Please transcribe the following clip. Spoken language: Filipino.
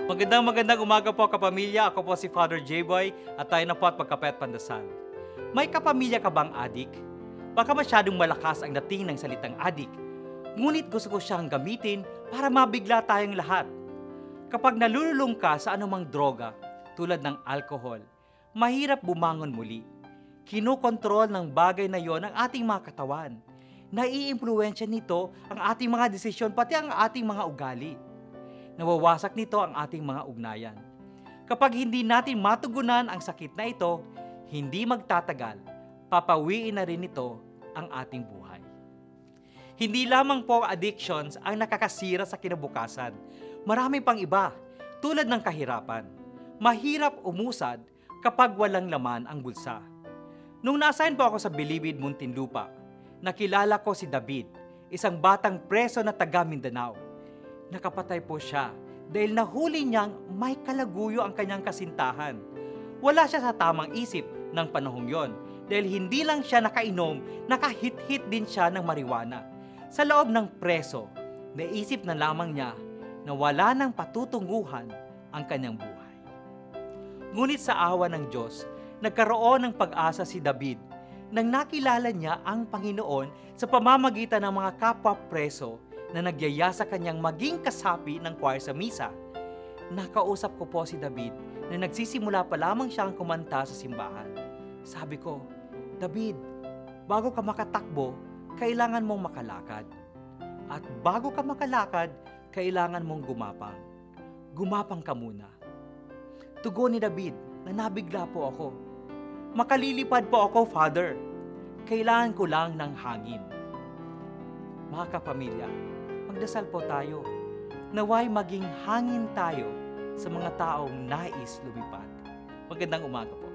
Magandang umaga po kapamilya. Ako po si Father J-Boy at tayo na po at pagkape at pandasal. May kapamilya ka bang adik? Baka masyadong malakas ang dating ng salitang adik, ngunit gusto ko siyang gamitin para mabigla tayong lahat. Kapag nalululong ka sa anumang droga, tulad ng alcohol, mahirap bumangon muli. Kinokontrol ng bagay na yon ang ating mga katawan. Naiimpluwensya nito ang ating mga desisyon pati ang ating mga ugali. Nawawasak nito ang ating mga ugnayan. Kapag hindi natin matugunan ang sakit na ito, hindi magtatagal, papawiin na rin ito ang ating buhay. Hindi lamang po addictions ang nakakasira sa kinabukasan. Marami pang iba, tulad ng kahirapan. Mahirap umusad kapag walang laman ang bulsa. Nung na-assign po ako sa Bilibid, Muntinlupa, nakilala ko si David, isang batang preso na taga Mindanao. Nakapatay po siya dahil nahuli niyang may kalaguyo ang kanyang kasintahan. Wala siya sa tamang isip ng panahong yon dahil hindi lang siya nakainom, nakahit-hit din siya ng marijuana. Sa loob ng preso, naisip na lamang niya na wala nang patutunguhan ang kanyang buhay. Ngunit sa awa ng Diyos, nagkaroon ng pag-asa si David nang nakilala niya ang Panginoon sa pamamagitan ng mga kapwa preso na nagyaya sa kanyang maging kasapi ng choir sa misa. Nakausap ko po si David na nagsisimula pa lamang siyang kumanta sa simbahan. Sabi ko, David, bago ka makatakbo, kailangan mong makalakad. At bago ka makalakad, kailangan mong gumapang. Gumapang ka muna. Tugon ni David na nabigla po ako. Makalilipad po ako, Father. Kailangan ko lang ng hangin. Mga kapamilya, magdasal po tayo. Naway maging hangin tayo sa mga taong nais lumipad. Magandang umaga po.